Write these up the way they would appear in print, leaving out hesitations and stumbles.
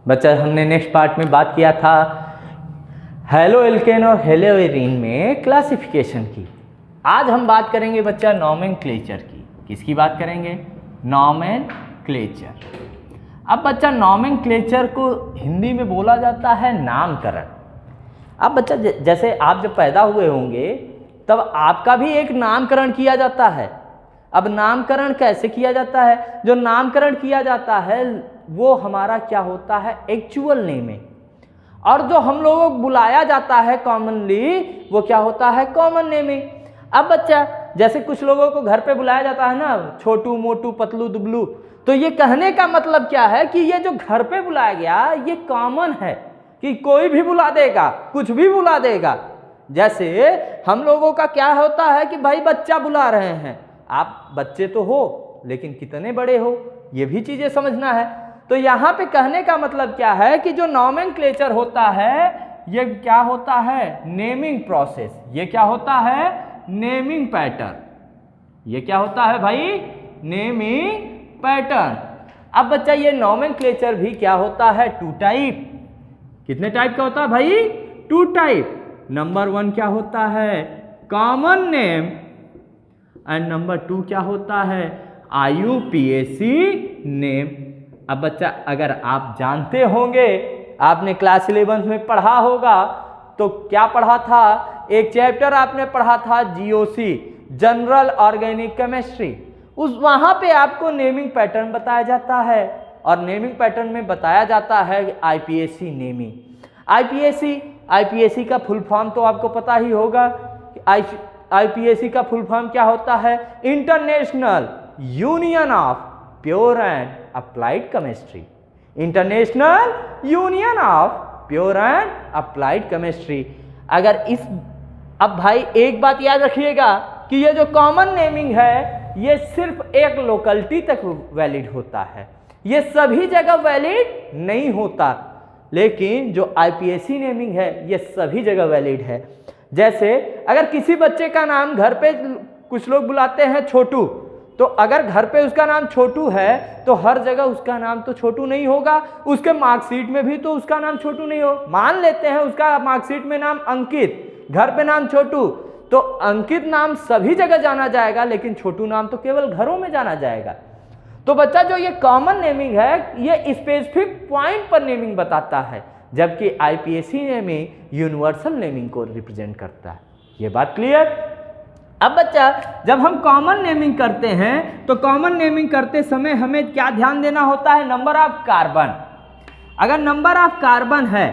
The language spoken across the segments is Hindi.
बच्चा हमने नेक्स्ट पार्ट में बात किया था हेलो एल्केन और हेलो एरीन में क्लासिफिकेशन की। आज हम बात करेंगे बच्चा नॉमेनक्लेचर की। किसकी बात करेंगे? नॉमेनक्लेचर। अब बच्चा नॉमेनक्लेचर को हिंदी में बोला जाता है नामकरण। अब बच्चा जैसे आप जब पैदा हुए होंगे तब आपका भी एक नामकरण किया जाता है। अब नामकरण कैसे किया जाता है? जो नामकरण किया जाता है वो हमारा क्या होता है? Actual naming. और जो हम लोगों को बुलाया जाता है कॉमनली वो क्या होता है? Common naming. अब बच्चा जैसे कुछ लोगों को घर पे बुलाया जाता है ना, छोटू मोटू पतलू दुबलू, तो ये कहने का मतलब क्या है कि ये जो घर पे बुलाया गया ये कॉमन है कि कोई भी बुला देगा, कुछ भी बुला देगा। जैसे हम लोगों का क्या होता है कि भाई बच्चा बुला रहे हैं, आप बच्चे तो हो लेकिन कितने बड़े हो, ये भी चीजें समझना है। तो यहाँ पे कहने का मतलब क्या है कि जो नॉमेनक्लेचर होता है ये क्या होता है? Naming process. ये क्या होता है? Naming pattern. ये क्या होता है भाई? Naming pattern. अब बच्चा ये नॉमेनक्लेचर भी क्या होता है? To type. कितने टाइप का होता है भाई? To type. नंबर 1 क्या होता है? कॉमन नेम एंड नंबर 2 क्या होता है? IUPAC name. अब बच्चा अगर आप जानते होंगे, आपने क्लास 11 में पढ़ा होगा, तो क्या पढ़ा था? एक चैप्टर आपने पढ़ा था GOC, जनरल ऑर्गेनिक केमिस्ट्री। वहां पे आपको नेमिंग पैटर्न बताया जाता है और नेमिंग पैटर्न में बताया जाता है IPAC नेमिंग। IPAC का फुल फॉर्म तो आपको पता ही होगा। IPAC का फुल फॉर्म क्या होता है? International union of pure and applied chemistry. International union of pure and applied chemistry. अगर इस अब भाई एक बात याद रखिएगा कि ये जो कॉमन नेमिंग है ये सिर्फ एक लोकेलिटी तक वैलिड होता है, ये सभी जगह वैलिड नहीं होता। लेकिन जो IPAC नेमिंग है ये सभी जगह वैलिड है। जैसे अगर किसी बच्चे का नाम घर पे कुछ लोग बुलाते हैं छोटू, तो अगर घर पे उसका नाम छोटू है तो हर जगह उसका नाम तो छोटू नहीं होगा, उसके मार्कशीट में भी तो उसका नाम छोटू नहीं हो। मान लेते हैं उसका मार्कशीट में नाम अंकित, घर पे नाम छोटू, तो अंकित नाम सभी जगह जाना जाएगा लेकिन छोटू नाम तो केवल घरों में जाना जाएगा। तो बच्चा जो ये कॉमन नेमिंग है ये स्पेसिफिक पॉइंट पर नेमिंग बताता है, जबकि IPAC नेमिंग यूनिवर्सल नेमिंग को रिप्रेजेंट करता है। ये बात क्लियर? अब बच्चा जब हम कॉमन नेमिंग करते हैं तो कॉमन नेमिंग करते समय हमें क्या ध्यान देना होता है? Number of carbon. अगर नंबर ऑफ कार्बन है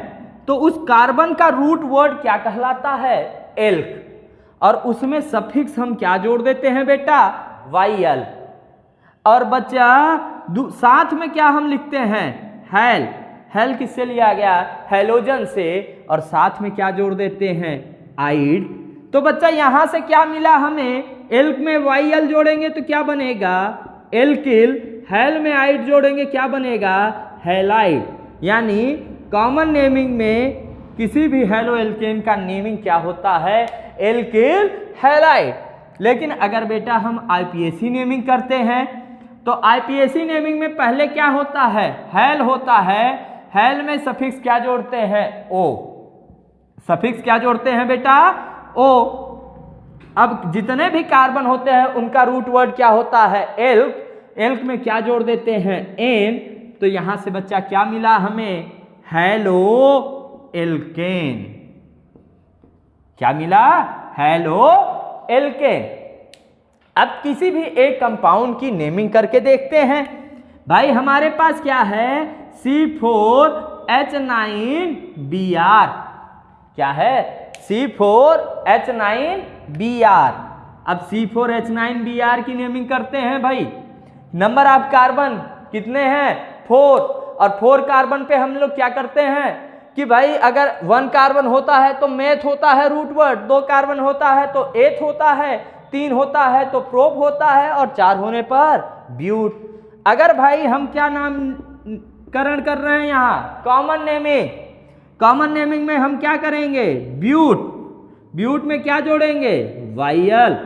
तो उस कार्बन का रूट वर्ड क्या कहलाता है? एल्क। और उसमें सफिक्स हम क्या जोड़ देते हैं बेटा? YL। और बच्चा साथ में क्या हम लिखते हैं? हेल। हेल किससे लिया गया? हेलोजन से। और साथ में क्या जोड़ देते हैं? आइड। तो बच्चा यहां से क्या मिला हमें? एल्क में YL जोड़ेंगे तो क्या बनेगा? एल्किल। हेल में आइड जोड़ेंगे क्या बनेगा? हेलाइड। यानी कॉमन नेमिंग में किसी भी हेलो एल्केन का नेमिंग क्या होता है? Alkyl halide. लेकिन अगर बेटा हम IPAC नेमिंग करते हैं तो IPAC नेमिंग में पहले क्या होता है? हेल होता है। हेल में सफिक्स क्या जोड़ते हैं? O। सफिक्स क्या जोड़ते हैं बेटा? O। अब जितने भी कार्बन होते हैं उनका रूट वर्ड क्या होता है? एल्क। एल्क में क्या जोड़ देते हैं? N। तो यहां से बच्चा क्या मिला हमें? Halo alkane. क्या मिला? Halo alkane. अब किसी भी एक कंपाउंड की नेमिंग करके देखते हैं। भाई हमारे पास क्या है? C4H9Br। क्या है? C4H9Br। अब C4H9Br की नेमिंग करते हैं भाई। नंबर ऑफ कार्बन कितने हैं? 4। और 4 कार्बन पे हम लोग क्या करते हैं कि भाई अगर 1 कार्बन होता है तो मेथ होता है रूट वर्ड, 2 कार्बन होता है तो एथ होता है, 3 होता है तो प्रोप होता है और 4 होने पर ब्यूट। अगर भाई हम क्या नामकरण कर रहे हैं यहाँ? Common naming. कॉमन नेमिंग में हम क्या करेंगे? ब्यूट। ब्यूट में क्या जोड़ेंगे? YL।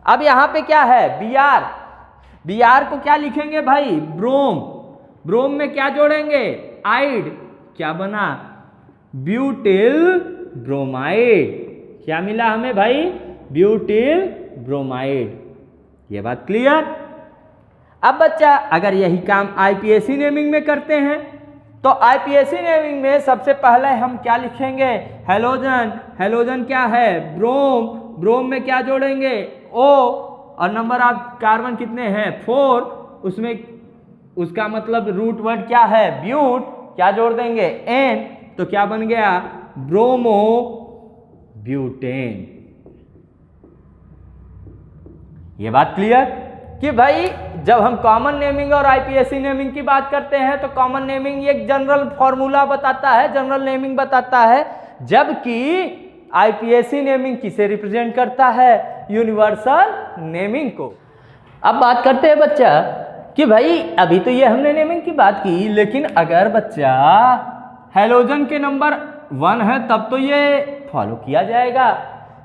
अब यहाँ पे क्या है? Br। Br को क्या लिखेंगे भाई? ब्रोम। ब्रोम में क्या जोड़ेंगे? आइड क्या बना, ब्यूटिल ब्रोमाइड। क्या मिला हमें भाई, ब्यूटिल ब्रोमाइड। ये बात क्लियर। अब बच्चा अगर यही काम आईपीएसी नेमिंग में करते हैं तो आईपीएसी नेमिंग में सबसे पहले हम क्या लिखेंगे, हेलोजन। हेलोजन क्या है, ब्रोम। ब्रोम में क्या जोड़ेंगे, ओ, और नंबर ऑफ कार्बन कितने हैं, 4। उसमें उसका मतलब रूट वर्ड क्या है, ब्यूट। क्या जोड़ देंगे, एन, तो क्या बन गया, ब्रोमो ब्यूटेन। ये बात क्लियर कि भाई जब हम कॉमन नेमिंग और आईपीएसी नेमिंग की बात करते हैं तो कॉमन नेमिंग एक जनरल फॉर्मूला बताता है, जनरल नेमिंग बताता है, जबकि आईपीएसी नेमिंग किसे रिप्रेजेंट करता है, यूनिवर्सल नेमिंग को। अब बात करते हैं बच्चा कि भाई अभी तो ये हमने नेमिंग की बात की, लेकिन अगर बच्चा हेलोजन के नंबर 1 है तब तो ये फॉलो किया जाएगा,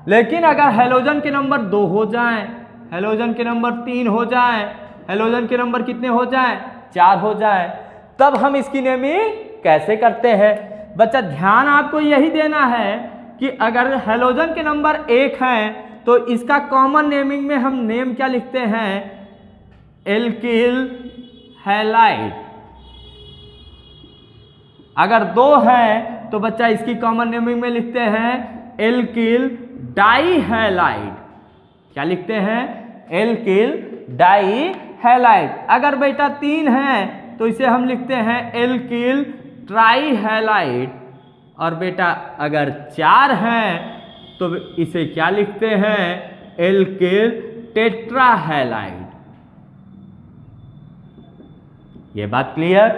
लेकिन अगर हेलोजन के नंबर 2 हो जाएं, हेलोजन के नंबर 3 हो जाएं, हेलोजन के नंबर कितने हो जाएं, 4 हो जाएं, तब हम इसकी नेमिंग कैसे करते हैं। बच्चा ध्यान आपको यही देना है कि अगर हेलोजन के नंबर 1 हैं तो इसका कॉमन नेमिंग में हम नेम क्या लिखते हैं, एल्किल हैलाइड। अगर 2 हैं तो बच्चा इसकी कॉमन नेमिंग में लिखते हैं एल्किल डाइहैलाइड। क्या लिखते हैं, एल्किल डाइहैलाइड। अगर बेटा 3 है तो इसे हम लिखते हैं एल्किल ट्राइहैलाइड। और बेटा अगर 4 हैं तो इसे क्या लिखते हैं, एल्किल टेट्राहैलाइड। ये बात क्लियर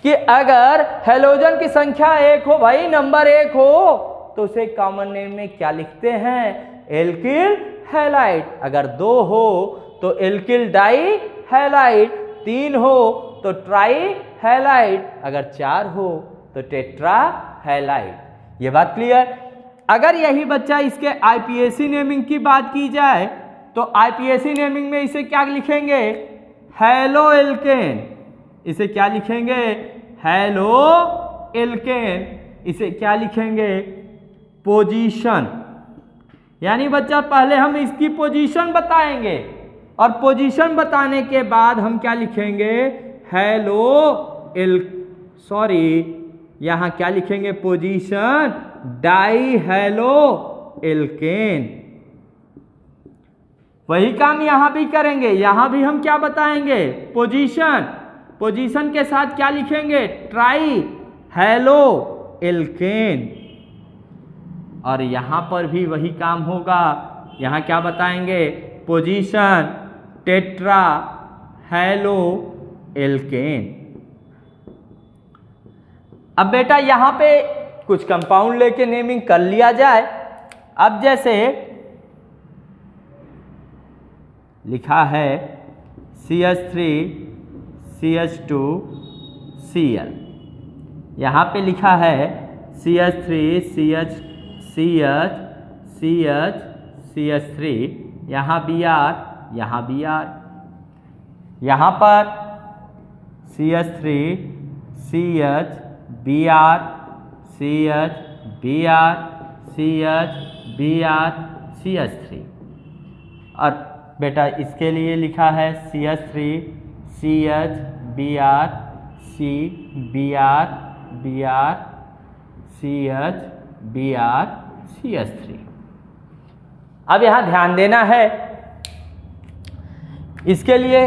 कि अगर हेलोजन की संख्या 1 हो, भाई नंबर 1 हो, तो उसे कॉमन नेम में क्या लिखते हैं, एल्किल हैलाइड। अगर 2 हो तो एल्किल डाइहैलाइड, 3 हो तो ट्राइहैलाइड, अगर 4 हो तो टेट्राहैलाइड। ये बात क्लियर। अगर यही बच्चा इसके आईपीएसी नेमिंग की बात की जाए तो आईपीएसी नेमिंग में इसे क्या लिखेंगे, हेलो एल्केन। इसे क्या लिखेंगे, हेलो एल्केन। इसे क्या लिखेंगे, पोजीशन। यानी बच्चा पहले हम इसकी पोजीशन बताएंगे और पोजीशन बताने के बाद हम क्या लिखेंगे, हेलो यहां क्या लिखेंगे, पोजीशन डाइहैलो एल्केन। वही काम यहां भी करेंगे, यहां भी हम क्या बताएंगे, पोजीशन। पोजीशन के साथ क्या लिखेंगे, ट्राइहैलो एल्केन। और यहां पर भी वही काम होगा, यहां क्या बताएंगे, पोजीशन टेट्राहैलो एल्केन। अब बेटा यहां पे कुछ कंपाउंड लेके नेमिंग कर लिया जाए। अब जैसे लिखा है CH3 CH2 Cl, यहां पे लिखा है CH3 CH CH3, यहाँ Br, यहाँ Br, यहाँ पर CH3 CH Br CH Br CH Br CH3। और बेटा इसके लिए लिखा है CH3 CH Br C Br Br CH Br CH3। अब यहां ध्यान देना है, इसके लिए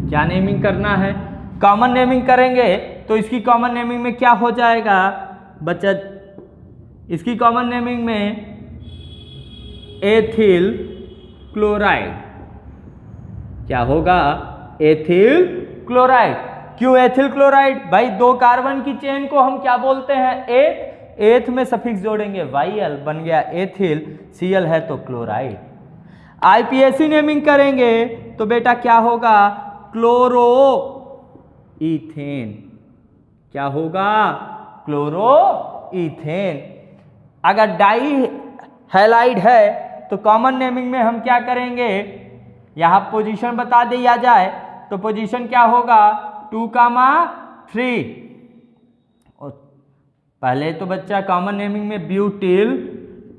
क्या नेमिंग करना है, कॉमन नेमिंग करेंगे तो इसकी कॉमन नेमिंग में क्या हो जाएगा बच्चा, इसकी कॉमन नेमिंग में एथिल क्लोराइड। क्या होगा, एथिल क्लोराइड। क्यों एथिल क्लोराइड, भाई 2 कार्बन की चेन को हम क्या बोलते हैं, एथ। एथ में सफिक्स जोड़ेंगे YL, बन गया एथिल, Cl है तो क्लोराइड। आईपीएसी नेमिंग करेंगे तो बेटा क्या होगा, क्लोरो इथेन। क्या होगा, क्लोरो इथेन। अगर डाई हैलाइड है तो कॉमन नेमिंग में हम क्या करेंगे, यहां पोजीशन बता दिया जाए तो पोजीशन क्या होगा, 2, 3। पहले तो बच्चा कॉमन नेमिंग में butyl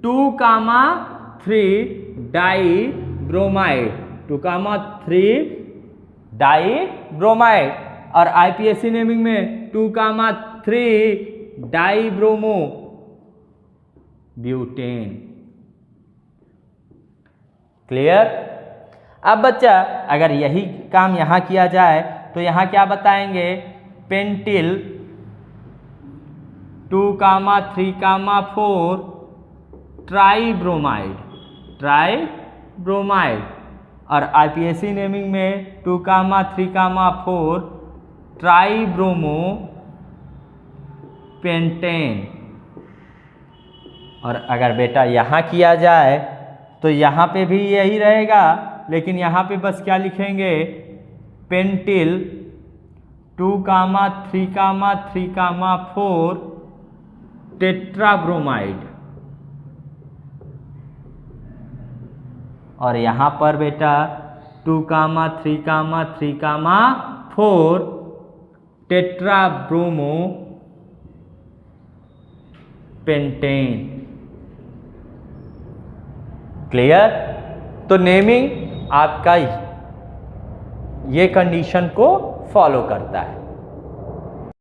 2,3 di bromide, 2,3 di bromide, और आईपीएससी नेमिंग में 2,3 डाई ब्रोमो ब्यूटेन। क्लियर? अब बच्चा अगर यही काम यहां किया जाए तो यहां क्या बताएंगे, पेंटिल 2,3,4 ट्राईब्रोमाइड, ट्राईब्रोमाइड, और आईपीएससी नेमिंग में 2,3,4 ट्राईब्रोमो पेंटेन। और अगर बेटा यहाँ किया जाए तो यहाँ पे भी यही रहेगा, लेकिन यहाँ पे बस क्या लिखेंगे, पेंटिल 2,3,3,4 टेट्राब्रोमाइड, और यहाँ पर बेटा 2,3,3,4 टेट्राब्रोमो पेंटेन। क्लियर? तो नेमिंग आपका ये कंडीशन को फॉलो करता है।